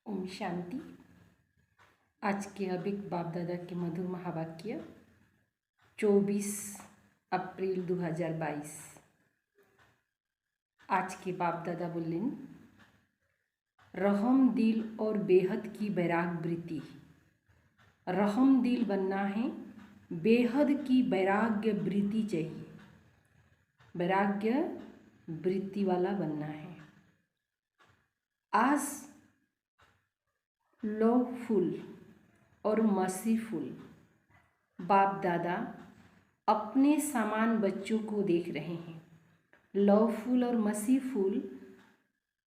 ओम शांति। आज के अभिक बाप दादा के मधुर महावाक्य 24 अप्रैल 2022। आज के बाप दादा बोलें, रहम दिल और बेहद की वैराग वृत्ति। रहम दिल बनना है, बेहद की वैराग्य वृत्ति चाहिए। वैराग्य वृत्ति वाला बनना है। आज लवफुल और मर्सीफुल बाप दादा अपने समान बच्चों को देख रहे हैं। लवफुल और मर्सीफुल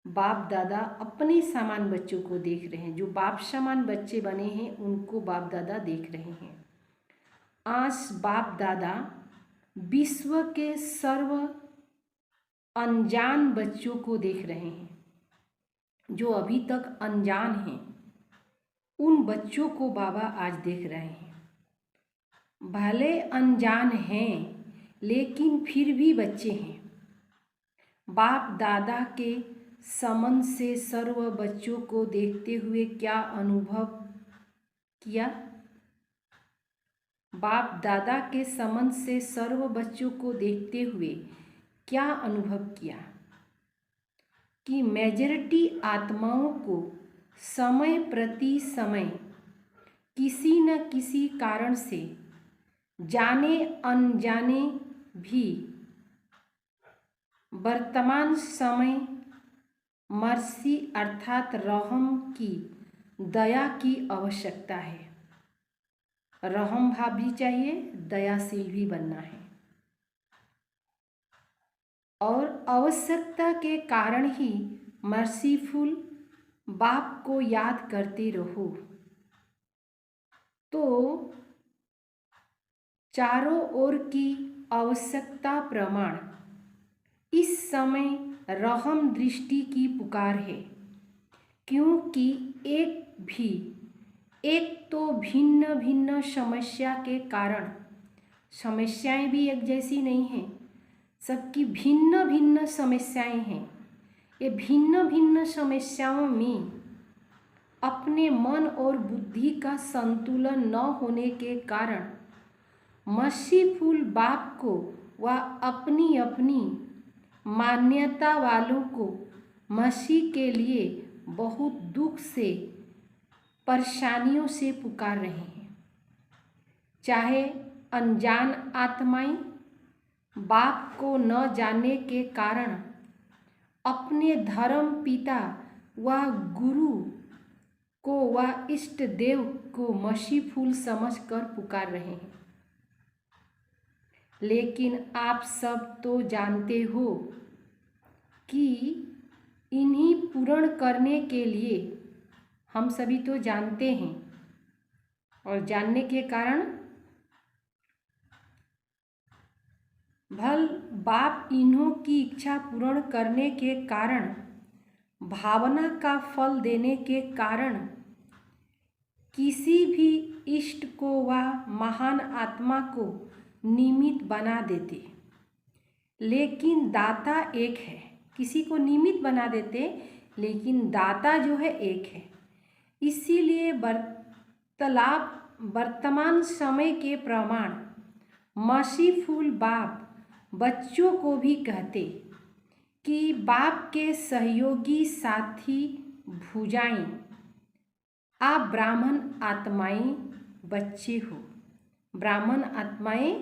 बाप दादा अपने समान बच्चों को देख रहे हैं। जो बाप समान बच्चे बने हैं उनको बाप दादा देख रहे हैं। आज बाप दादा विश्व के सर्व अनजान बच्चों को देख रहे हैं। जो अभी तक अनजान हैं उन बच्चों को बाबा आज देख रहे हैं। भले अनजान हैं लेकिन फिर भी बच्चे हैं। बाप दादा के समन से सर्व बच्चों को देखते हुए क्या अनुभव किया? बाप दादा के समन से सर्व बच्चों को देखते हुए क्या अनुभव किया कि मेजॉरिटी आत्माओं को समय प्रति समय किसी न किसी कारण से जाने अनजाने भी वर्तमान समय मर्सी अर्थात रहम की दया की आवश्यकता है। रहम भाव भी चाहिए, दयाशील भी बनना है। और आवश्यकता के कारण ही मर्सीफुल बाप को याद करते रहो तो चारों ओर की आवश्यकता प्रमाण इस समय रहम दृष्टि की पुकार है। क्योंकि एक तो भिन्न भिन्न समस्या के कारण, समस्याएं भी एक जैसी नहीं हैं, सबकी भिन्न भिन्न समस्याएं हैं। ये भिन्न भिन्न समस्याओं में अपने मन और बुद्धि का संतुलन न होने के कारण मर्सीफुल बाप को व अपनी अपनी मान्यता वालों को मर्सी के लिए बहुत दुख से परेशानियों से पुकार रहे हैं। चाहे अनजान आत्माएं बाप को न जानने के कारण अपने धर्म पिता व गुरु को व इष्ट देव को मर्सीफुल समझकर पुकार रहे हैं। लेकिन आप सब तो जानते हो कि इन्हीं पूर्ण करने के लिए हम सभी तो जानते हैं और जानने के कारण भल बाप इन्हों की इच्छा पूर्ण करने के कारण, भावना का फल देने के कारण किसी भी इष्ट को व महान आत्मा को निमित्त बना देते। लेकिन दाता एक है। किसी को निमित्त बना देते लेकिन दाता जो है एक है। इसीलिए वर्तमान समय के प्रमाण मर्सीफुल बाप बच्चों को भी कहते कि बाप के सहयोगी साथी भुजाएं, आप ब्राह्मण आत्माएं बच्चे हो। ब्राह्मण आत्माएं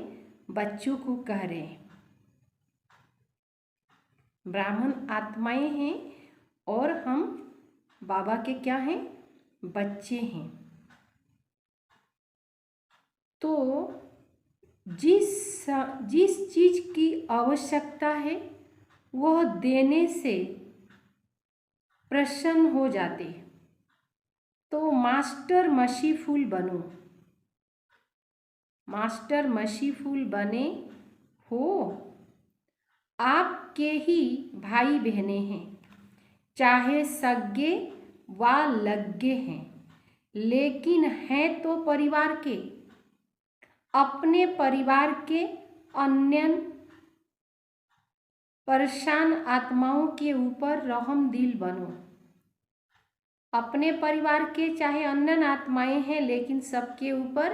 बच्चों को कह रहे हैं। ब्राह्मण आत्माएं हैं और हम बाबा के क्या हैं? बच्चे हैं। तो जिस चीज की आवश्यकता है वह देने से प्रसन्न हो जाते। तो मास्टर मर्सीफुल बनो। मास्टर मर्सीफुल बने हो। आपके ही भाई बहने हैं, चाहे सगे व लगे हैं, लेकिन हैं तो परिवार के। अपने परिवार के अन्य परेशान आत्माओं के ऊपर रहम दिल बनो। अपने परिवार के चाहे अन्य आत्माएं हैं, लेकिन सबके ऊपर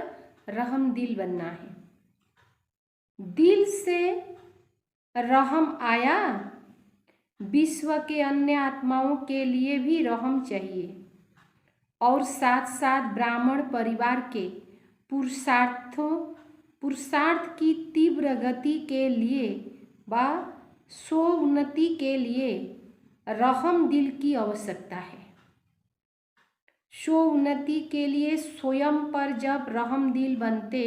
रहम दिल बनना है। दिल से रहम आया, विश्व के अन्य आत्माओं के लिए भी रहम चाहिए, और साथ साथ ब्राह्मण परिवार के पुरुषार्थ की तीव्र गति के लिए व स्वोन्नति के लिए रहम दिल की आवश्यकता है। स्वोन्नति के लिए स्वयं पर जब रहम दिल बनते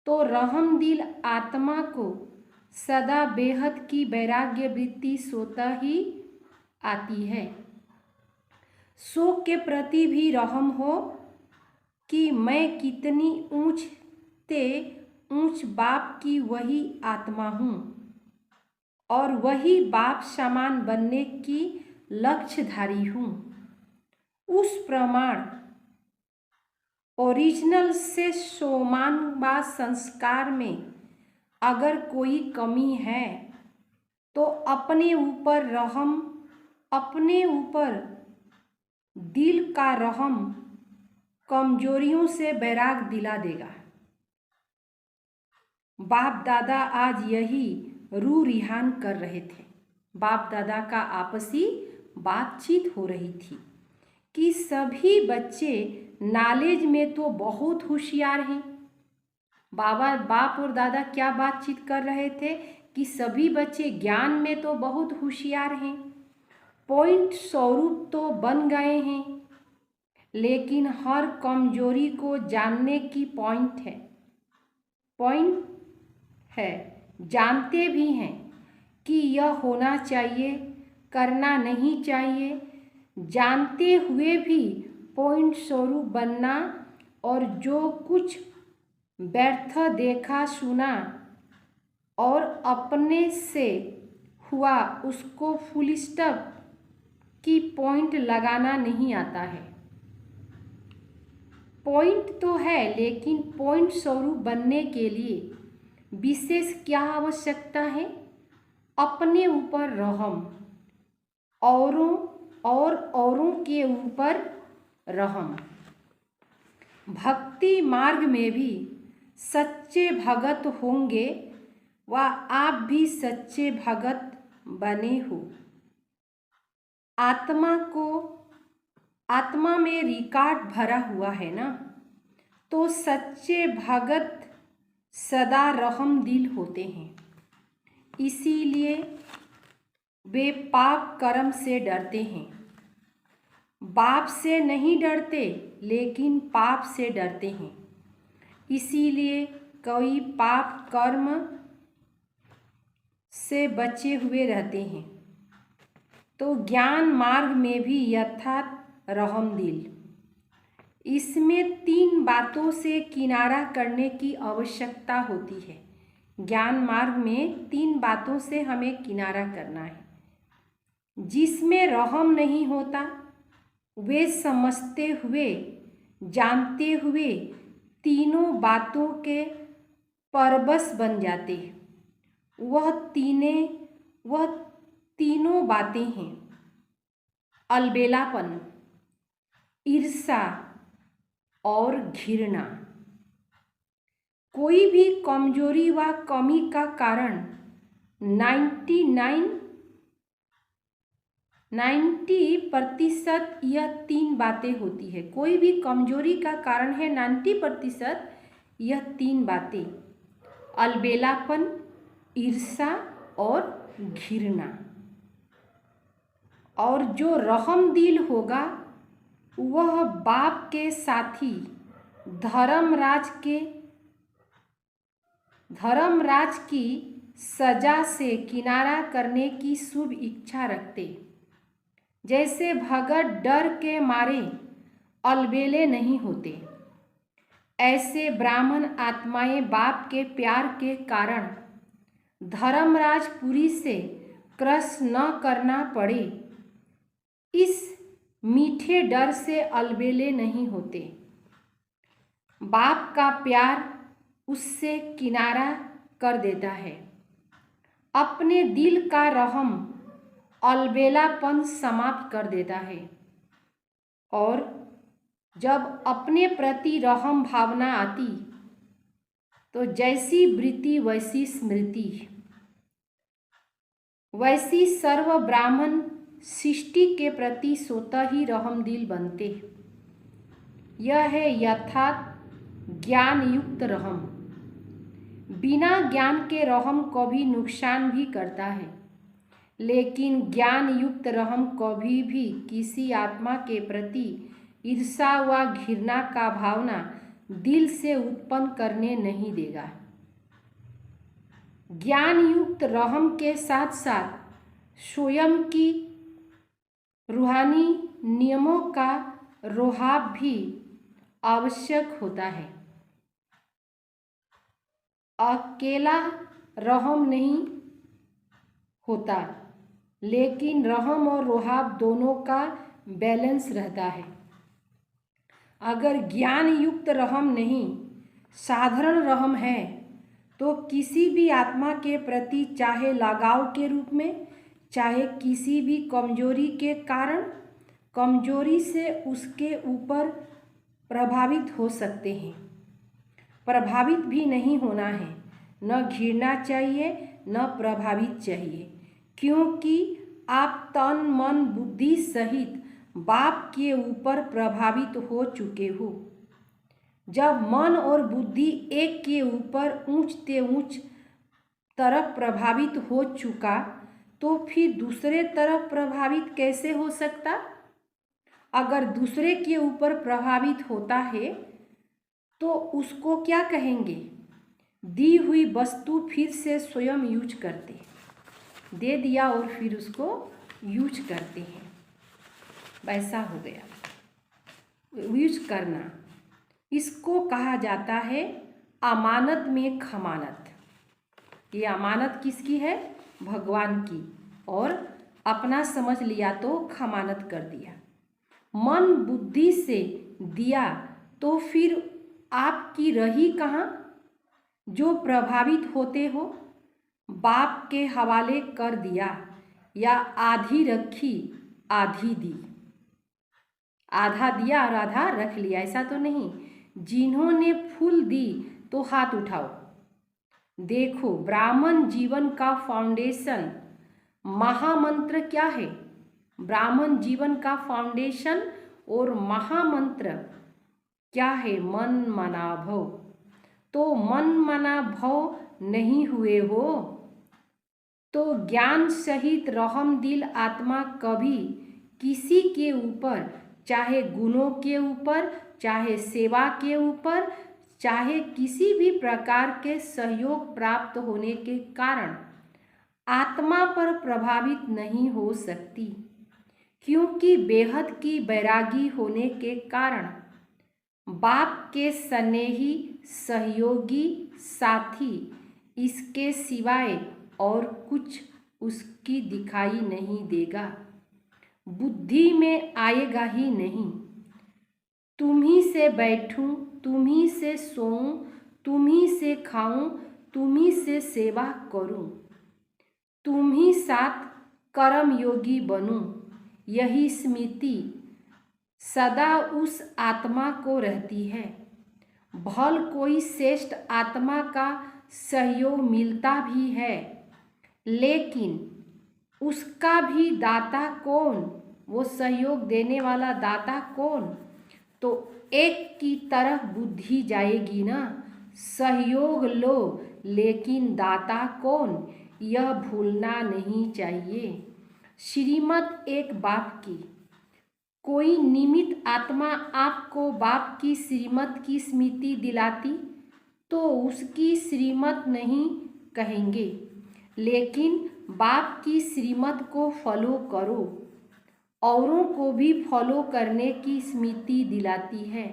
तो रहम दिल आत्मा को सदा बेहद की वैराग्य वृत्ति स्वतः ही आती है। सो के प्रति भी रहम हो कि मैं कितनी ऊंच बाप की वही आत्मा हूँ और वही बाप समान बनने की लक्ष्यधारी हूँ। उस प्रमाण ओरिजिनल से सोमान व संस्कार में अगर कोई कमी है तो अपने ऊपर रहम, अपने ऊपर दिल का रहम कमजोरियों से बैराग दिला देगा। बाप दादा आज यही रू रिहान कर रहे थे। बाप दादा का आपसी बातचीत हो रही थी कि सभी बच्चे नॉलेज में तो बहुत होशियार हैं। बाप और दादा क्या बातचीत कर रहे थे कि सभी बच्चे ज्ञान में तो बहुत होशियार हैं, पॉइंट स्वरूप तो बन गए हैं, लेकिन हर कमजोरी को जानने की पॉइंट है, जानते भी हैं कि यह होना चाहिए, करना नहीं चाहिए, जानते हुए भी पॉइंट स्वरूप बनना और जो कुछ व्यर्थ देखा सुना और अपने से हुआ उसको फुल स्टॉप की पॉइंट लगाना नहीं आता है। पॉइंट तो है, लेकिन पॉइंट स्वरूप बनने के लिए विशेष क्या आवश्यकता है? अपने ऊपर रहम, औरों के ऊपर रहम। भक्ति मार्ग में भी सच्चे भगत होंगे व आप भी सच्चे भगत बने हो। आत्मा में रिकॉर्ड भरा हुआ है ना, तो सच्चे भगत सदा रहम दिल होते हैं। इसीलिए वे पाप कर्म से डरते हैं। बाप से नहीं डरते, लेकिन पाप से डरते हैं। इसीलिए कोई पाप कर्म से बचे हुए रहते हैं। तो ज्ञान मार्ग में भी यथार्थ रहम दिल, इसमें 3 बातों से किनारा करने की आवश्यकता होती है। ज्ञान मार्ग में 3 बातों से हमें किनारा करना है। जिसमें रहम नहीं होता वे समझते हुए, जानते हुए तीनों बातों के परवश बन जाते हैं। वह तीनों बातें हैं अलबेलापन, ईर्ष्या और घृणा। कोई भी कमजोरी व कमी का कारण 90% यह 3 बातें होती है। कोई भी कमजोरी का कारण है 90% यह 3 बातें, अलबेलापन, ईर्ष्या और घृणा। और जो रहम दिल होगा वह बाप के साथी धर्मराज की सजा से किनारा करने की शुभ इच्छा रखते। जैसे भगत डर के मारे अलबेले नहीं होते, ऐसे ब्राह्मण आत्माएं बाप के प्यार के कारण धर्मराजपुरी से क्रश न करना पड़े, इस मीठे डर से अलबेले नहीं होते। बाप का प्यार उससे किनारा कर देता है। अपने दिल का रहम अलबेलापन समाप्त कर देता है। और जब अपने प्रति रहम भावना आती तो जैसी वृत्ति वैसी स्मृति, वैसी सर्व ब्राह्मण सृष्टि के प्रति स्वतः ही रहमदिल बनते। यह है यथार्थ ज्ञान युक्त रहम। बिना ज्ञान के रहम कभी नुकसान भी करता है, लेकिन ज्ञान युक्त रहम कभी भी किसी आत्मा के प्रति ईर्ष्या व घृणा का भावना दिल से उत्पन्न करने नहीं देगा। ज्ञान युक्त रहम के साथ साथ स्वयं की रूहानी नियमों का रोहाब भी आवश्यक होता है। अकेला रहम नहीं होता, लेकिन रहम और रोहाब दोनों का बैलेंस रहता है। अगर ज्ञान युक्त रहम नहीं, साधारण रहम है, तो किसी भी आत्मा के प्रति चाहे लगाव के रूप में, चाहे किसी भी कमजोरी के कारण, कमजोरी से उसके ऊपर प्रभावित हो सकते हैं। प्रभावित भी नहीं होना है, न घृणा चाहिए न प्रभावित चाहिए, क्योंकि आप तन मन बुद्धि सहित बाप के ऊपर प्रभावित हो चुके हो। जब मन और बुद्धि एक के ऊपर ऊंचते ऊंच तरफ प्रभावित हो चुका, तो फिर दूसरे तरफ प्रभावित कैसे हो सकता? अगर दूसरे के ऊपर प्रभावित होता है तो उसको क्या कहेंगे? दी हुई वस्तु फिर से स्वयं यूज करते, दे दिया और फिर उसको यूज करते हैं, वैसा हो गया। यूज करना, इसको कहा जाता है अमानत में खमानत। ये अमानत किसकी है? भगवान की, और अपना समझ लिया तो खमानत कर दिया। मन बुद्धि से दिया तो फिर आपकी रही कहाँ जो प्रभावित होते हो? बाप के हवाले कर दिया, या आधी रखी आधी दी, आधा दिया और आधा रख लिया, ऐसा तो नहीं। जिन्होंने फूल दी तो हाथ उठाओ। देखो, ब्राह्मण जीवन का फाउंडेशन महामंत्र क्या है? ब्राह्मण जीवन का फाउंडेशन और महामंत्र क्या है? मन मना भव। तो मन मना भव नहीं हुए हो तो ज्ञान सहित रहम दिल आत्मा कभी किसी के ऊपर, चाहे गुणों के ऊपर, चाहे सेवा के ऊपर, चाहे किसी भी प्रकार के सहयोग प्राप्त होने के कारण आत्मा पर प्रभावित नहीं हो सकती, क्योंकि बेहद की बैरागी होने के कारण बाप के स्नेही सहयोगी साथी इसके सिवाय और कुछ उसकी दिखाई नहीं देगा, बुद्धि में आएगा ही नहीं। तुम्ही से बैठूं, तुम्ही से सोऊं, तुम्ही से खाऊं, तुम्ही से सेवा करूं, तुम्ही साथ कर्म योगी बनूं, यही स्मृति सदा उस आत्मा को रहती है। भल कोई श्रेष्ठ आत्मा का सहयोग मिलता भी है, लेकिन उसका भी दाता कौन? वो सहयोग देने वाला दाता कौन? तो एक की तरफ बुद्धि जाएगी ना। सहयोग लो, लेकिन दाता कौन, यह भूलना नहीं चाहिए। श्रीमत एक बाप की, कोई निमित्त आत्मा आपको बाप की श्रीमत की स्मृति दिलाती तो उसकी श्रीमत नहीं कहेंगे, लेकिन बाप की श्रीमत को फॉलो करो, औरों को भी फॉलो करने की स्मृति दिलाती है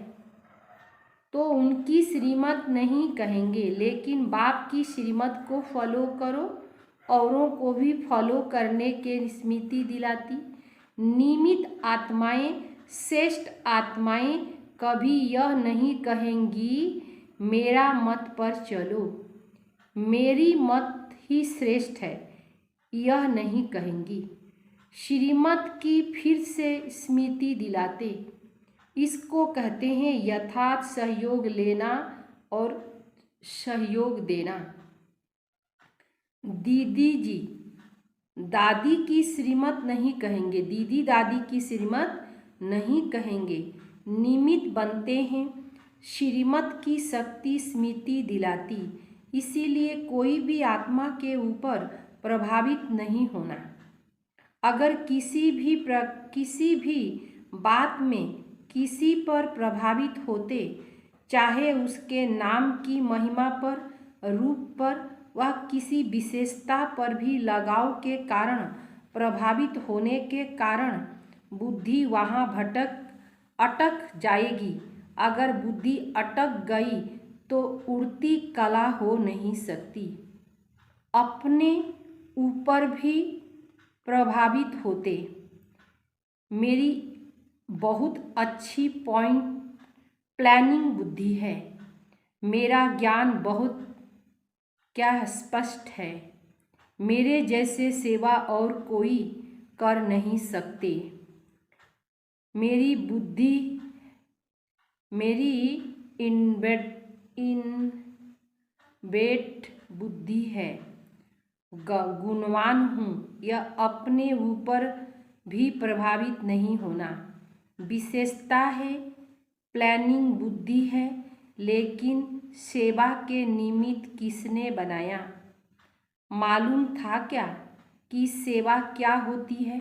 तो उनकी श्रीमत नहीं कहेंगे, लेकिन बाप की श्रीमत को फॉलो करो, औरों को भी फॉलो करने के स्मृति दिलाती। निमित्त आत्माएं, श्रेष्ठ आत्माएं कभी यह नहीं कहेंगी मेरा मत पर चलो, मेरी मत ही श्रेष्ठ है, यह नहीं कहेंगी। श्रीमत की फिर से स्मृति दिलाते, इसको कहते हैं यथार्थ सहयोग लेना और सहयोग देना। दीदी जी दादी की श्रीमत नहीं कहेंगे, दीदी दादी की श्रीमत नहीं कहेंगे। निमित्त बनते हैं, श्रीमत की शक्ति स्मृति दिलाती, इसीलिए कोई भी आत्मा के ऊपर प्रभावित नहीं होना। अगर किसी भी बात में किसी पर प्रभावित होते, चाहे उसके नाम की महिमा पर, रूप पर, वह किसी विशेषता पर भी लगाव के कारण प्रभावित होने के कारण बुद्धि वहाँ अटक जाएगी। अगर बुद्धि अटक गई तो उड़ती कला हो नहीं सकती। अपने ऊपर भी प्रभावित होते। मेरी बहुत अच्छी प्लानिंग बुद्धि है। मेरा ज्ञान बहुत स्पष्ट है। मेरे जैसे सेवा और कोई कर नहीं सकते। मेरी बुद्धि इनवेट बुद्धि है। गुणवान हूँ, यह अपने ऊपर भी प्रभावित नहीं होना विशेषता है। प्लानिंग बुद्धि है, लेकिन सेवा के निमित्त किसने बनाया? मालूम था क्या कि सेवा क्या होती है?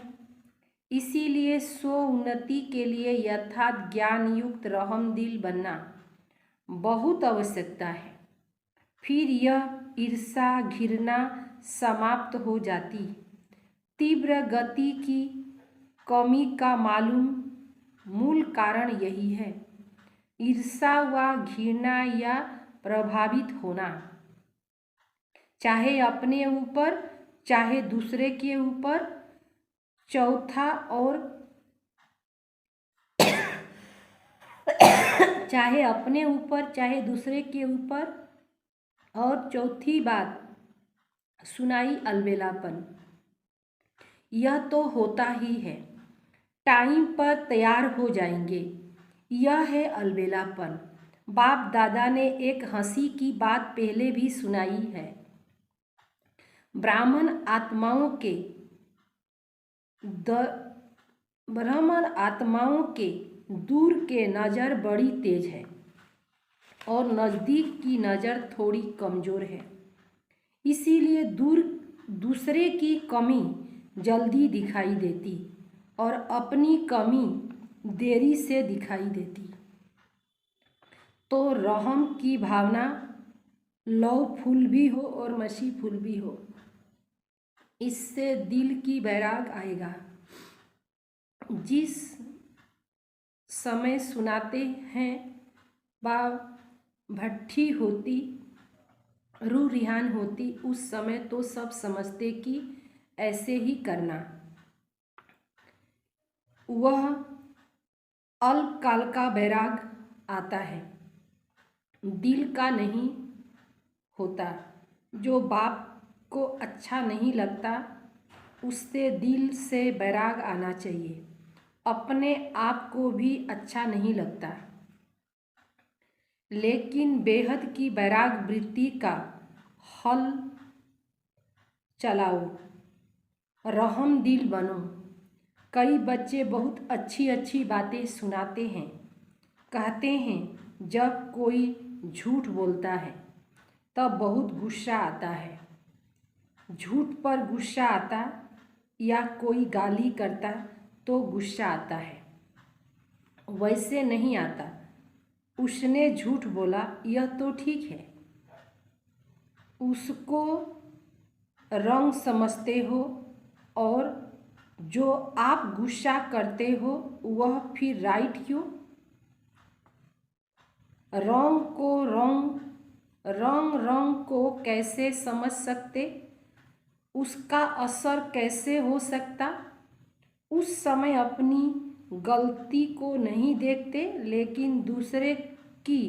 इसीलिए उन्नति के लिए यथार्थ ज्ञान युक्त रहमदिल बनना बहुत आवश्यकता है। फिर यह ईर्षा घृणा समाप्त हो जाती। तीव्र गति की कमी का मूल कारण यही है, ईर्षा व घृणा या प्रभावित होना, चाहे अपने ऊपर चाहे दूसरे के ऊपर। चौथा और चाहे अपने ऊपर चाहे दूसरे के ऊपर। और चौथी बात सुनाई अलबेलापन। यह तो होता ही है, टाइम पर तैयार हो जाएंगे, यह है अलबेलापन। बाप दादा ने एक हंसी की बात पहले भी सुनाई है। ब्राह्मण आत्माओं के दूर के नज़र बड़ी तेज है और नज़दीक की नज़र थोड़ी कमज़ोर है। इसीलिए दूसरे की कमी जल्दी दिखाई देती और अपनी कमी देरी से दिखाई देती। तो रहम की भावना लौ फूल भी हो और मसी फूल भी हो, इससे दिल की बैराग आएगा। जिस समय सुनाते हैं बा भट्ठी होती, रूह रिहान होती, उस समय तो सब समझते कि ऐसे ही करना। वह अल्पकाल का बैराग आता है, दिल का नहीं होता। जो बाप को अच्छा नहीं लगता उससे दिल से बैराग आना चाहिए। अपने आप को भी अच्छा नहीं लगता, लेकिन बेहद की बैराग वृत्ति का हल चलाओ, रहम दिल बनो। कई बच्चे बहुत अच्छी अच्छी बातें सुनाते हैं, कहते हैं जब कोई झूठ बोलता है तब बहुत गुस्सा आता है। झूठ पर गुस्सा आता या कोई गाली करता तो गुस्सा आता है, वैसे नहीं आता उसने झूठ बोला यह तो ठीक है। उसको रंग समझते हो और जो आप गुस्सा करते हो वह फिर राइट क्यों? रंग को कैसे समझ सकते? उसका असर कैसे हो सकता? उस समय अपनी गलती को नहीं देखते, लेकिन दूसरे की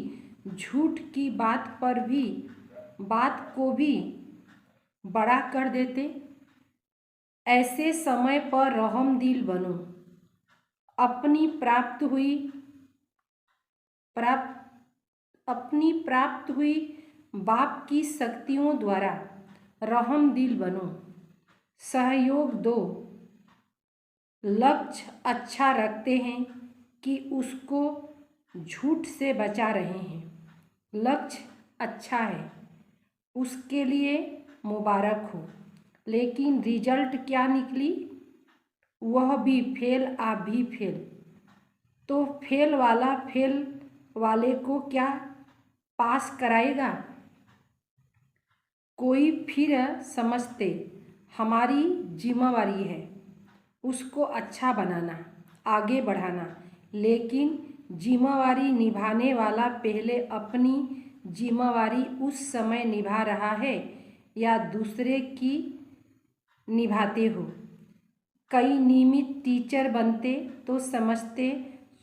झूठ की बात को भी बड़ा कर देते। ऐसे समय पर रहम दिल बनो। अपनी प्राप्त हुई अपनी प्राप्त हुई बाप की शक्तियों द्वारा रहमदिल बनो, सहयोग दो। लक्ष्य अच्छा रखते हैं कि उसको झूठ से बचा रहे हैं। लक्ष्य अच्छा है, उसके लिए मुबारक हो, लेकिन रिजल्ट क्या निकली? वह भी फेल, आप भी फेल। तो फेल वाले को क्या पास कराएगा कोई? फिर समझते हमारी जिम्मेवारी है उसको अच्छा बनाना, आगे बढ़ाना, लेकिन जिम्मेवारी निभाने वाला पहले अपनी जिम्मेवारी उस समय निभा रहा है या दूसरे की निभाते हो। कई नियमित टीचर बनते तो समझते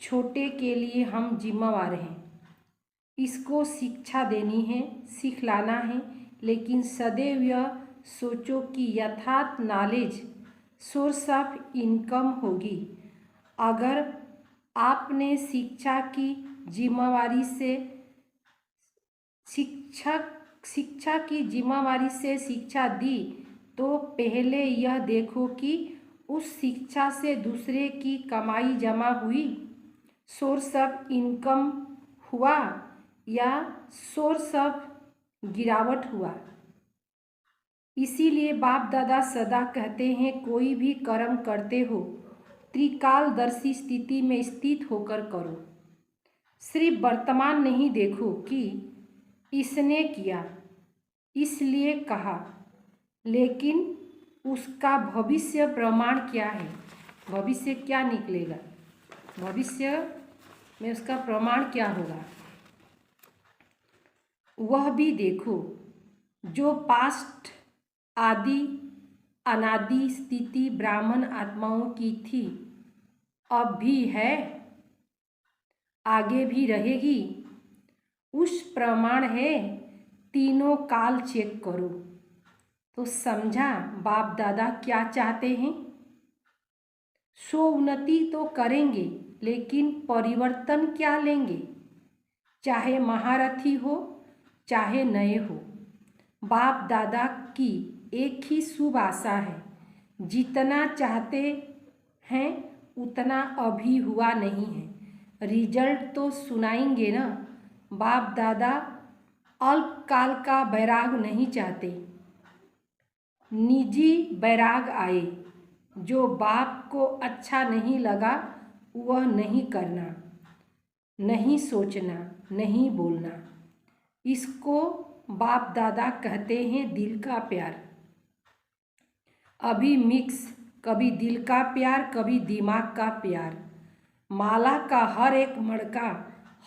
छोटे के लिए हम जिम्मेवार हैं, इसको शिक्षा देनी है, सिखलाना है, लेकिन सदैव यह सोचो कि यथार्थ नॉलेज सोर्स ऑफ इनकम होगी। अगर आपने शिक्षा की जिम्मेवारी से शिक्षा दी तो पहले यह देखो कि उस शिक्षा से दूसरे की कमाई जमा हुई, सोर्स ऑफ इनकम हुआ या सोर्स ऑफ गिरावट हुआ। इसीलिए बाप दादा सदा कहते हैं कोई भी कर्म करते हो त्रिकालदर्शी स्थिति में स्थित होकर करो। सिर्फ वर्तमान नहीं देखो कि इसने किया इसलिए कहा, लेकिन उसका भविष्य प्रमाण क्या है, भविष्य क्या निकलेगा, भविष्य में उसका प्रमाण क्या होगा वह भी देखो। जो पास्ट आदि अनादि स्थिति ब्राह्मण आत्माओं की थी, अब भी है, आगे भी रहेगी, उस प्रमाण है। तीनों काल चेक करो। तो समझा बाप दादा क्या चाहते हैं? सो उन्नति तो करेंगे, लेकिन परिवर्तन क्या लेंगे? चाहे महारथी हो चाहे नए हो, बाप दादा की एक ही शुभ आशा है, जितना चाहते हैं उतना अभी हुआ नहीं है। रिजल्ट तो सुनाएंगे ना। बाप दादा अल्पकाल का वैराग नहीं चाहते, निजी वैराग आए। जो बाप को अच्छा नहीं लगा वह नहीं करना, नहीं सोचना, नहीं बोलना। इसको बाप दादा कहते हैं दिल का प्यार। अभी मिक्स, कभी दिल का प्यार, कभी दिमाग का प्यार। माला का हर एक मड़का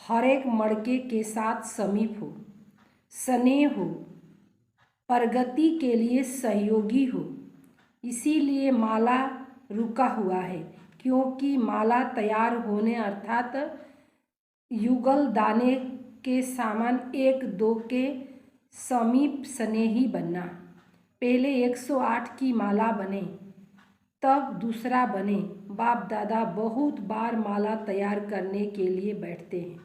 हर एक मड़के के साथ समीप हो, स्नेह हो, प्रगति के लिए सहयोगी हो। इसीलिए माला रुका हुआ है, क्योंकि माला तैयार होने अर्थात युगल दाने के सामान एक दो के समीप स्नेही बनना। पहले 108 की माला बने, तब दूसरा बने। बाप दादा बहुत बार माला तैयार करने के लिए बैठते हैं,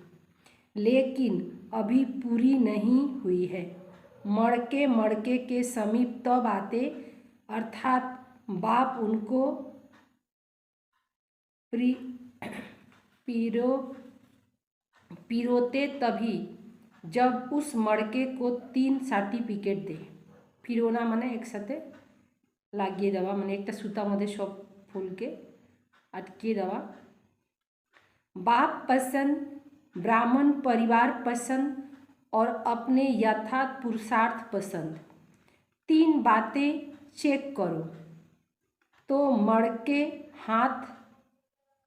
लेकिन अभी पूरी नहीं हुई है। मड़के मड़के के समीप तब आते, अर्थात बाप उनको पिरोते तभी जब उस मड़के को 3 सर्टिफिकेट दे। फिरोना माने एक साथे लागिए देवा, माने एक सूतामध्ये सब फूल के अटकिए देवा। बाप पसंद, ब्राह्मण परिवार पसंद और अपने यथार्थ पुरुषार्थ पसंद, 3 बातें चेक करो तो मड़के हाथ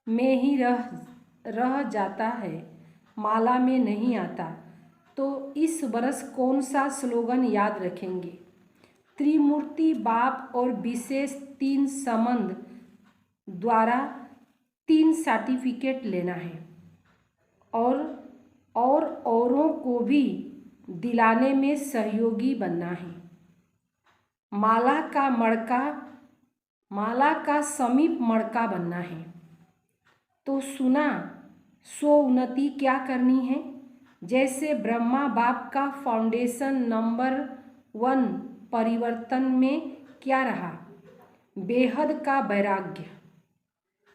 में ही रह जाता है, माला में नहीं आता। तो इस वर्ष कौन सा स्लोगन याद रखेंगे? त्रिमूर्ति बाप और विशेष 3 संबंध द्वारा 3 सर्टिफिकेट लेना है और औरों को भी दिलाने में सहयोगी बनना है। माला का समीप मड़का बनना है। तो सुना स्वोन्नति क्या करनी है। जैसे ब्रह्मा बाप का फाउंडेशन नंबर 1 परिवर्तन में क्या रहा, बेहद का वैराग्य।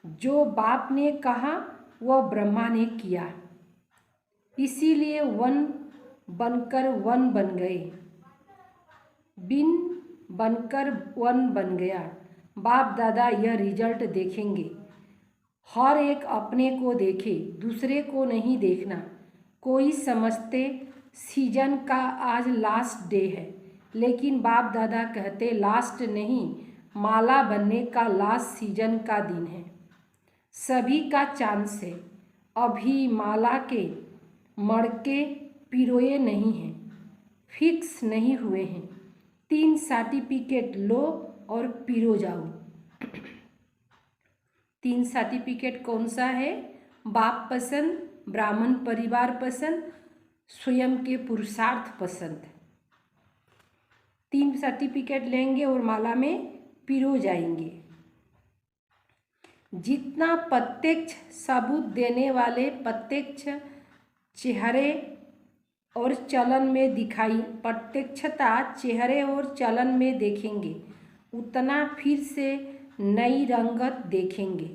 जो बाप ने कहा वह ब्रह्मा ने किया, इसीलिए वन बनकर वन बन गए, बिन बनकर वन बन गया। बाप दादा यह रिजल्ट देखेंगे। हर एक अपने को देखे, दूसरे को नहीं देखना। कोई समझते सीजन का आज लास्ट डे है, लेकिन बाप दादा कहते लास्ट नहीं, माला बनने का लास्ट सीजन का दिन है। सभी का चांस है, अभी माला के मड़के पिरोए नहीं हैं, फिक्स नहीं हुए हैं। 3 सर्टिफिकेट लो और पिरो जाओ। 3 सर्टिफिकेट कौन सा है? बाप पसंद, ब्राह्मण परिवार पसंद, स्वयं के पुरुषार्थ पसंद। 3 सर्टिफिकेट लेंगे और माला में पिरो जाएंगे। जितना प्रत्यक्ष सबूत देने वाले प्रत्यक्ष चेहरे और चलन में दिखाई, प्रत्यक्षता चेहरे और चलन में देखेंगे, उतना फिर से नई रंगत देखेंगे।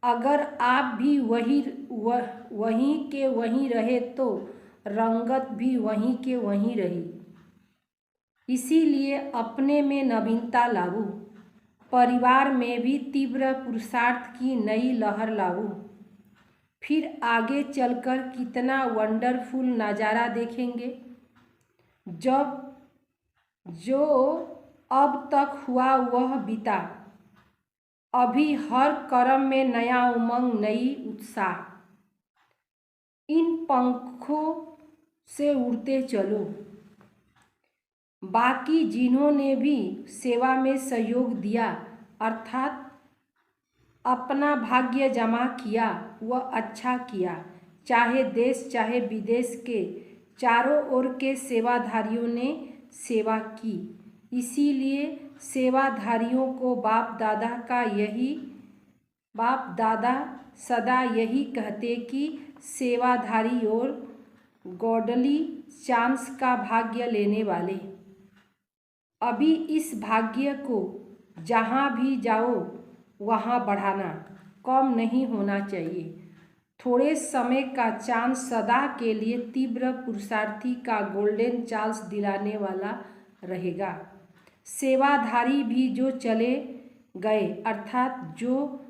अगर आप भी वहीं के वहीं रहे तो रंगत भी वहीं के वहीं रही। इसीलिए अपने में नवीनता लाओ, परिवार में भी तीव्र पुरुषार्थ की नई लहर लाओ। फिर आगे चलकर कितना वंडरफुल नज़ारा देखेंगे। जब जो अब तक हुआ वह बीता, अभी हर कर्म में नया उमंग, नई उत्साह। इन पंखों से उड़ते चलो। बाकी जिन्होंने भी सेवा में सहयोग दिया, अर्थात अपना भाग्य जमा किया, वह अच्छा किया। चाहे देश चाहे विदेश के चारों ओर के सेवाधारियों ने सेवा की। इसीलिए सेवाधारियों को बाप दादा सदा यही कहते कि सेवाधारी और गॉडली चांस का भाग्य लेने वाले। अभी इस भाग्य को जहाँ भी जाओ वहाँ बढ़ाना, कम नहीं होना चाहिए। थोड़े समय का चांस सदा के लिए तीव्र पुरुषार्थी का गोल्डन चांस दिलाने वाला रहेगा। सेवाधारी भी जो चले गए, अर्थात जो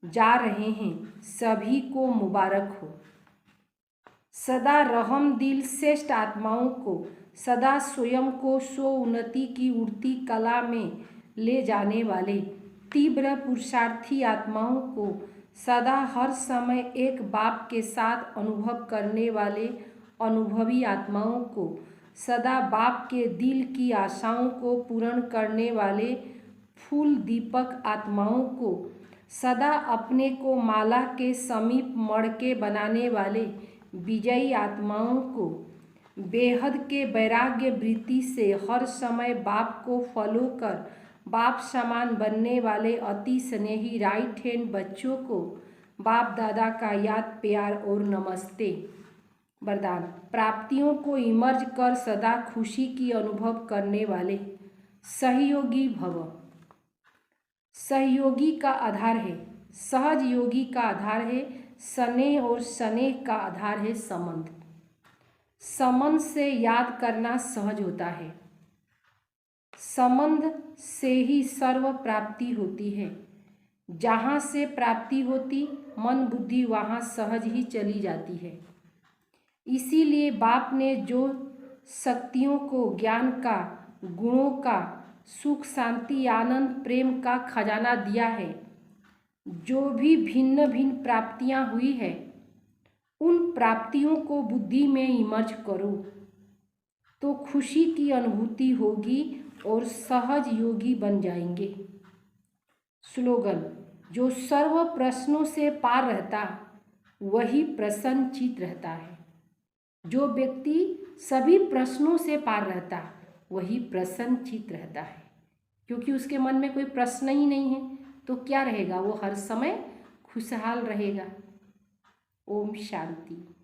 जा रहे हैं, सभी को मुबारक हो। सदा रहम दिल श्रेष्ठ आत्माओं को, सदा स्वयं को स्वोन्नति की उड़ती कला में ले जाने वाले तीव्र पुरुषार्थी आत्माओं को, सदा हर समय एक बाप के साथ अनुभव करने वाले अनुभवी आत्माओं को, सदा बाप के दिल की आशाओं को पूर्ण करने वाले फूल दीपक आत्माओं को, सदा अपने को माला के समीप मड़के बनाने वाले विजयी आत्माओं को, बेहद के वैराग्य वृत्ति से हर समय बाप को फॉलो कर बाप समान बनने वाले अति स्नेही राइट हैंड बच्चों को बाप दादा का याद प्यार और नमस्ते। वरदान: प्राप्तियों को इमर्ज कर सदा खुशी की अनुभव करने वाले सहयोगी भव। सहयोगी का आधार है सहज, योगी का आधार है स्नेह और स्नेह का आधार है संबंध। संबंध से याद करना सहज होता है, संबंध से ही सर्व प्राप्ति होती है। जहाँ से प्राप्ति होती, मन बुद्धि वहाँ सहज ही चली जाती है। इसीलिए बाप ने जो शक्तियों को, ज्ञान का, गुणों का, सुख शांति आनंद प्रेम का खजाना दिया है, जो भी भिन्न भिन्न प्राप्तियाँ हुई है, उन प्राप्तियों को बुद्धि में इमर्ज करो तो खुशी की अनुभूति होगी और सहज योगी बन जाएंगे। स्लोगन: जो सर्व प्रश्नों से पार रहता वही प्रसन्नचित रहता है। जो व्यक्ति सभी प्रश्नों से पार रहता वही प्रसन्नचित रहता है, क्योंकि उसके मन में कोई प्रश्न ही नहीं है, तो क्या रहेगा, वो हर समय खुशहाल रहेगा। ओम शांति।